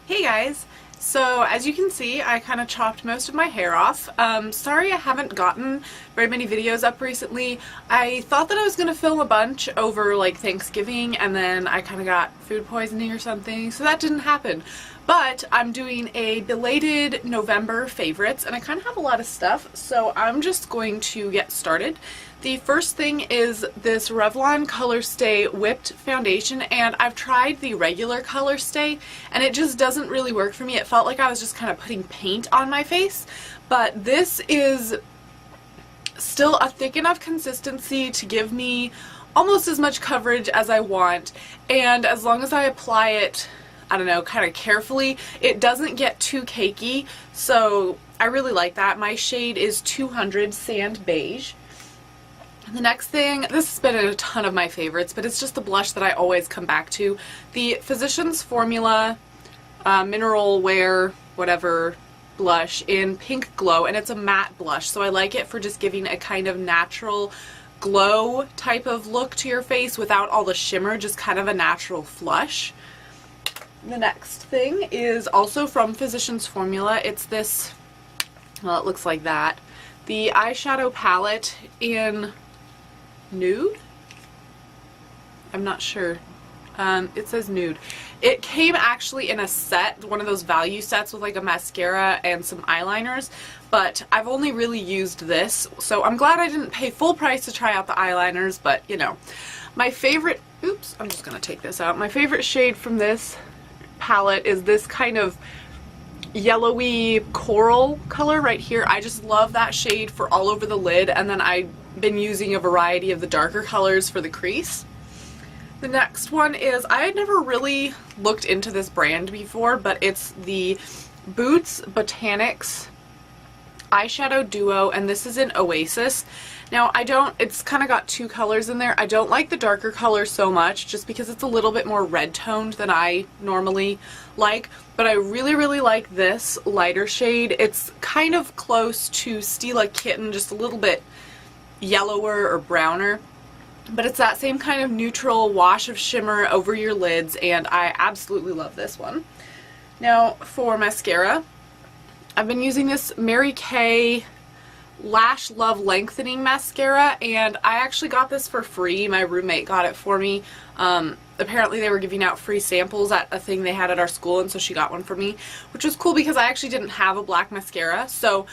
Hey guys! So as you can see, I kind of chopped most of my hair off. Sorry I haven't gotten very many videos up recently. I thought that I was going to film a bunch over like Thanksgiving and then I kind of got food poisoning or something, so that didn't happen. But I'm doing a belated November favorites and I kind of have a lot of stuff, so I'm just going to get started. The first thing is this Revlon Colorstay Whipped Foundation, and I've tried the regular Colorstay and it just doesn't really work for me. It felt like I was just kind of putting paint on my face, but this is still a thick enough consistency to give me almost as much coverage as I want, and as long as I apply it, I don't know, kind of carefully, it doesn't get too cakey, so I really like that. My shade is 200 Sand Beige. The next thing, this has been in a ton of my favorites, but it's just the blush that I always come back to. The Physicians Formula Mineral Wear whatever blush in Pink Glow, and it's a matte blush, so I like it for just giving a kind of natural glow type of look to your face without all the shimmer, just kind of a natural flush. The next thing is also from Physicians Formula. It's this, well, it looks like that. The eyeshadow palette in Nude? I'm not sure. It says Nude. It came actually in a set, one of those value sets with like a mascara and some eyeliners, but I've only really used this, so I'm glad I didn't pay full price to try out the eyeliners, but you know. My favorite, oops, I'm just gonna take this out. My favorite shade from this palette is this kind of yellowy coral color right here. I just love that shade for all over the lid, and then I've been using a variety of the darker colors for the crease. The next one is, I had never really looked into this brand before, but it's the Boots Botanics eyeshadow duo, and this is in Oasis. Now it's kind of got two colors in there. I don't like the darker color so much just because it's a little bit more red toned than I normally like, but I really like this lighter shade. It's kind of close to Stila Kitten, just a little bit yellower or browner, but it's that same kind of neutral wash of shimmer over your lids, and I absolutely love this one. Now for mascara, I've been using this Mary Kay Lash Love Lengthening Mascara, and I actually got this for free. My roommate got it for me. Apparently they were giving out free samples at a thing they had at our school, and so she got one for me, which was cool because I actually didn't have a black mascara. So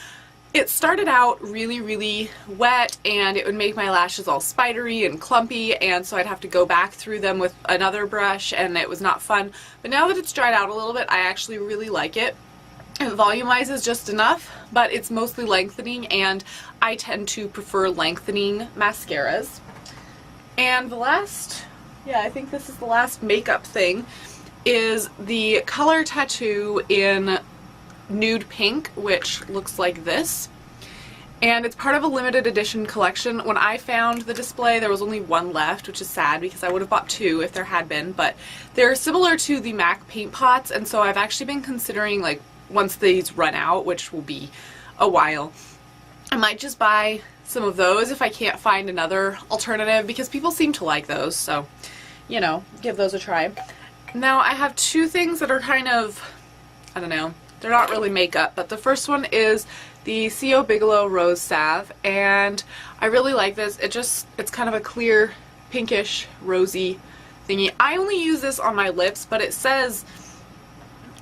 it started out really wet and it would make my lashes all spidery and clumpy, and so I'd have to go back through them with another brush, and it was not fun. But now that it's dried out a little bit, I actually really like it. It volumizes just enough, but it's mostly lengthening, and I tend to prefer lengthening mascaras. And the last, yeah, I think this is the last makeup thing, is the Color Tattoo in Nude Pink, which looks like this. And it's part of a limited edition collection. When I found the display, there was only one left, which is sad because I would have bought two if there had been, but they're similar to the MAC paint pots, and so I've actually been considering, like, once these run out, which will be a while, I might just buy some of those if I can't find another alternative, because people seem to like those, so, you know, give those a try. Now I have two things that are kind of, I don't know, they're not really makeup, but the first one is the C.O. Bigelow Rose Salve, and I really like this. It's kind of a clear, pinkish, rosy thingy. I only use this on my lips, but it says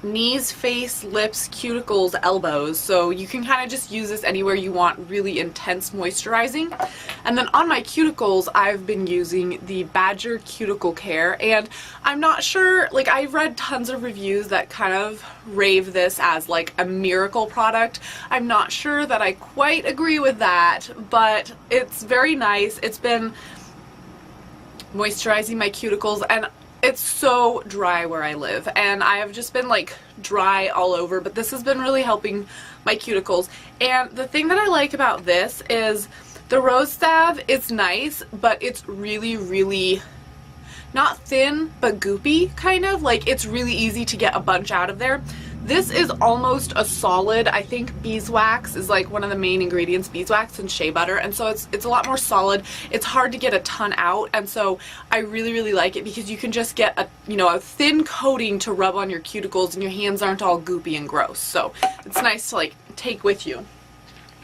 knees, face, lips, cuticles, elbows, so you can kind of just use this anywhere you want really intense moisturizing. And then on my cuticles, I've been using the Badger Cuticle Care, and I'm not sure, like, I've read tons of reviews that kind of rave this as like a miracle product. I'm not sure that I quite agree with that, but it's very nice. It's been moisturizing my cuticles, and it's so dry where I live, and I have just been like dry all over, but this has been really helping my cuticles. And the thing that I like about this is the Rose Salve is nice, but it's really not thin, but goopy, kind of. Like, it's really easy to get a bunch out of there. This is almost a solid. I think beeswax is like one of the main ingredients, beeswax and shea butter, and so it's a lot more solid. It's hard to get a ton out, and so I really like it because you can just get a, you know, a thin coating to rub on your cuticles and your hands aren't all goopy and gross. So it's nice to like take with you.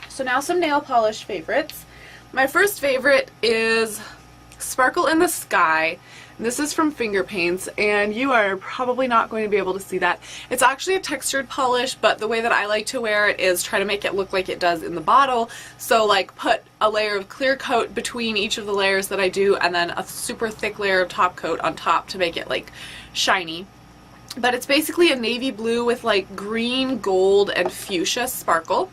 So now some nail polish favorites. My first favorite is Sparkle in the Sky. This is from Finger Paints, and you are probably not going to be able to see that. It's actually a textured polish, but the way that I like to wear it is try to make it look like it does in the bottle. So like put a layer of clear coat between each of the layers that I do, and then a super thick layer of top coat on top to make it like shiny. But it's basically a navy blue with like green, gold, and fuchsia sparkle.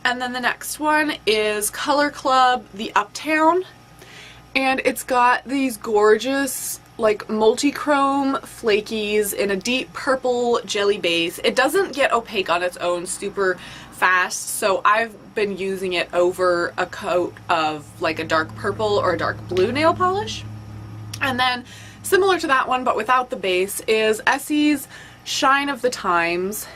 And then the next one is Color Club The Uptown. And it's got these gorgeous like multi-chrome flakies in a deep purple jelly base. It doesn't get opaque on its own super fast, so I've been using it over a coat of like a dark purple or a dark blue nail polish. And then similar to that one but without the base is Essie's Shine of the Times.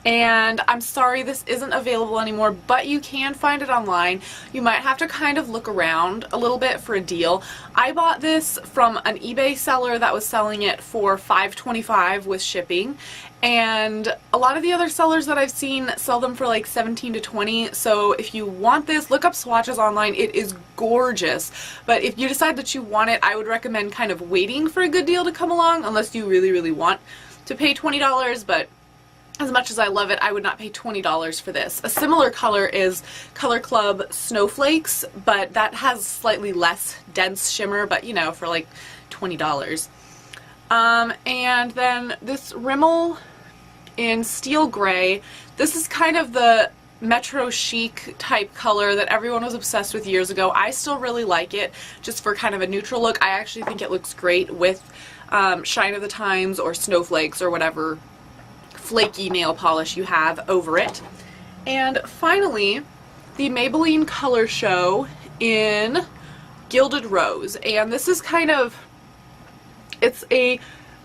And I'm sorry this isn't available anymore, but you can find it online. You might have to kind of look around a little bit for a deal. I bought this from an eBay seller that was selling it for $5.25 with shipping, and a lot of the other sellers that I've seen sell them for like $17 to $20. So if you want this, look up swatches online. It is gorgeous, but if you decide that you want it, I would recommend kind of waiting for a good deal to come along, unless you really want to pay $20, but as much as I love it, I would not pay $20 for this. A similar color is Color Club Snowflakes, but that has slightly less dense shimmer, but you know, for like $20. And then this Rimmel in Steel Gray. This is kind of the metro chic type color that everyone was obsessed with years ago. I still really like it just for kind of a neutral look. I actually think it looks great with Shine of the Times or Snowflakes or whatever flaky nail polish you have over it. And finally, the Maybelline Color Show in Gilded Rose. And this is kind of, it's a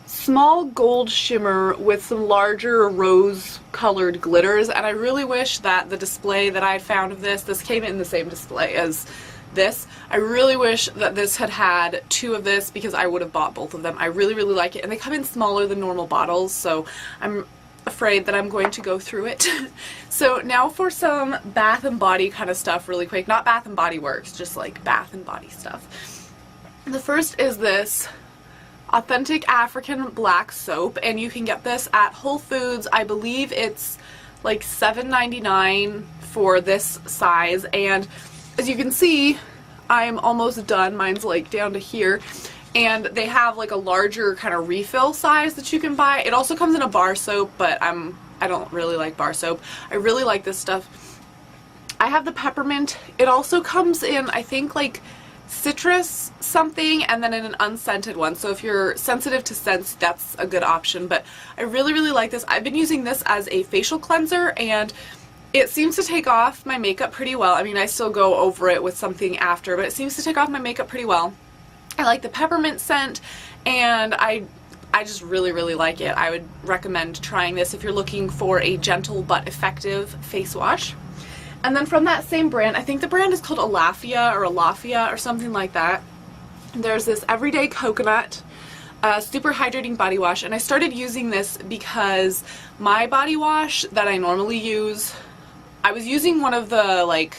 small gold shimmer with some larger rose colored glitters, and I really wish that the display that I had found of this came in the same display as this. I really wish that this had had two of this because I would have bought both of them. I really like it, and they come in smaller than normal bottles, so I'm afraid that I'm going to go through it. So now for some Bath and Body kind of stuff really quick. Not Bath and Body Works, just like Bath and Body stuff. The first is this Authentic African Black Soap, and you can get this at Whole Foods. I believe it's like $7.99 for this size, and as you can see, I'm almost done. Mine's like down to here. And they have like a larger kind of refill size that you can buy. It also comes in a bar soap, but I don't really like bar soap. I really like this stuff. I have the peppermint. It also comes in, I think, like citrus something, and then in an unscented one. So if you're sensitive to scents, that's a good option. But I really like this. I've been using this as a facial cleanser, and it seems to take off my makeup pretty well. I mean, I still go over it with something after, but it seems to take off my makeup pretty well. I like the peppermint scent, and I just really like it. I would recommend trying this if you're looking for a gentle but effective face wash. And then from that same brand, I think the brand is called Alafia or something like that. There's this Everyday Coconut super hydrating body wash, and I started using this because my body wash that I normally use, I was using one of the, like,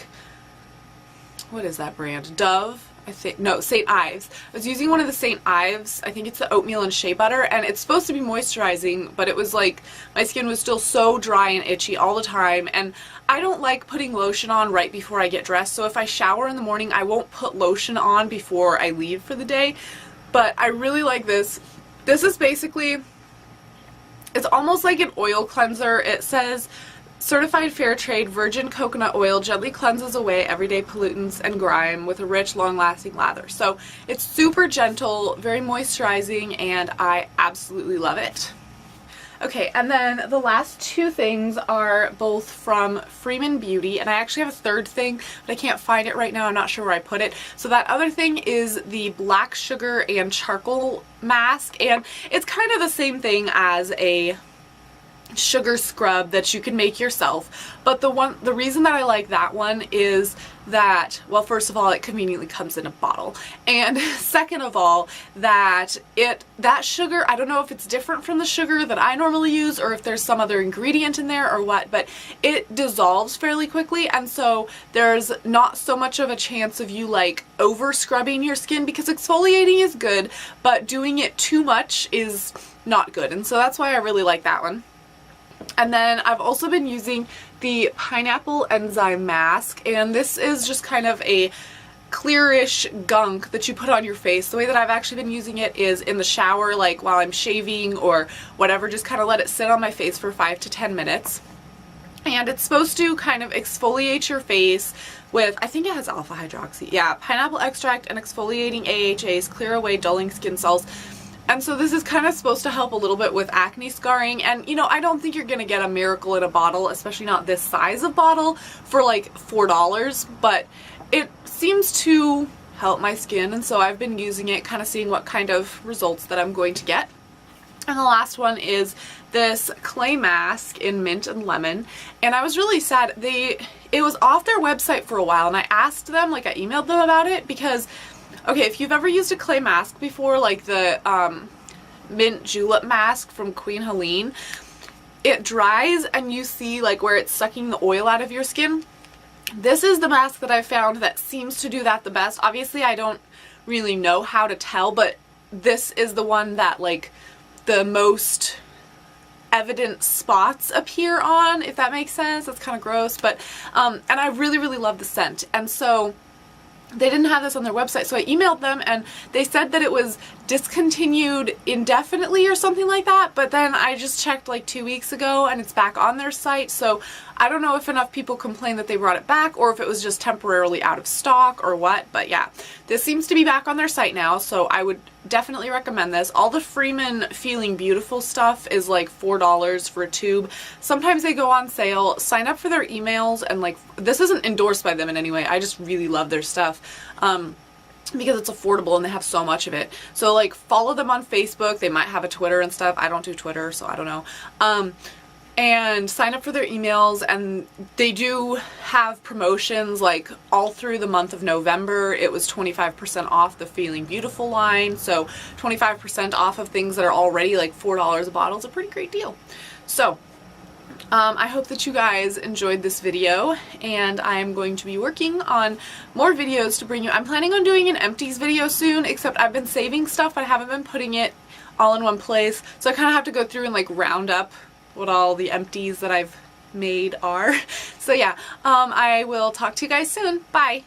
what is that brand? Dove? I think, no, St. Ives. I was using one of the St. Ives, I think it's the oatmeal and shea butter, and it's supposed to be moisturizing, but it was like, my skin was still so dry and itchy all the time, and I don't like putting lotion on right before I get dressed, so if I shower in the morning, I won't put lotion on before I leave for the day, but I really like this. This is basically, it's almost like an oil cleanser. It says, Certified Fair Trade Virgin Coconut Oil gently cleanses away everyday pollutants and grime with a rich, long-lasting lather. So it's super gentle, very moisturizing, and I absolutely love it. Okay, and then the last two things are both from Freeman Beauty, and I actually have a third thing, but I can't find it right now. I'm not sure where I put it. So that other thing is the Black Sugar and Charcoal Mask, and it's kind of the same thing as a sugar scrub that you can make yourself. But the reason that I like that one is that, well, first of all, it conveniently comes in a bottle, and second of all, that sugar, I don't know if it's different from the sugar that I normally use or if there's some other ingredient in there or what, but it dissolves fairly quickly, and so there's not so much of a chance of you like over scrubbing your skin, because exfoliating is good, but doing it too much is not good, and so that's why I really like that one. And then I've also been using the Pineapple Enzyme Mask, and this is just kind of a clearish gunk that you put on your face. The way that I've actually been using it is in the shower, like while I'm shaving or whatever, just kind of let it sit on my face for 5 to 10 minutes. And it's supposed to kind of exfoliate your face with, I think it has alpha hydroxy, yeah, pineapple extract and exfoliating AHAs, clear away dulling skin cells. And so this is kind of supposed to help a little bit with acne scarring, and you know, I don't think you're gonna get a miracle in a bottle, especially not this size of bottle, for like $4, but it seems to help my skin, and so I've been using it, kind of seeing what kind of results that I'm going to get. And the last one is this clay mask in mint and lemon, and I was really sad. It was off their website for a while, and I asked them, like I emailed them about it, because okay, if you've ever used a clay mask before, like the mint julep mask from Queen Helene, it dries and you see like where it's sucking the oil out of your skin. This is the mask that I found that seems to do that the best. Obviously, I don't really know how to tell, but this is the one that like the most evident spots appear on, if that makes sense. That's kind of gross, but and I really, really love the scent, and so they didn't have this on their website, so I emailed them and they said that it was discontinued indefinitely or something like that, but then I just checked like 2 weeks ago and it's back on their site, so I don't know if enough people complained that they brought it back or if it was just temporarily out of stock or what, but yeah, this seems to be back on their site now, so I would definitely recommend this. All the Freeman Feeling Beautiful stuff is like $4 for a tube. Sometimes they go on sale. Sign up for their emails, and like, this isn't endorsed by them in any way, I just really love their stuff. Because it's affordable and they have so much of it. So like, follow them on Facebook. They might have a Twitter and stuff. I don't do Twitter, so I don't know. And sign up for their emails, and they do have promotions like all through the month of November. It was 25% off the Feeling Beautiful line, so 25% off of things that are already like $4 a bottle is a pretty great deal. So I hope that you guys enjoyed this video, and I'm going to be working on more videos to bring you. I'm planning on doing an empties video soon, except I've been saving stuff, but I haven't been putting it all in one place, so I kind of have to go through and like round up what all the empties that I've made are. So yeah, I will talk to you guys soon. Bye!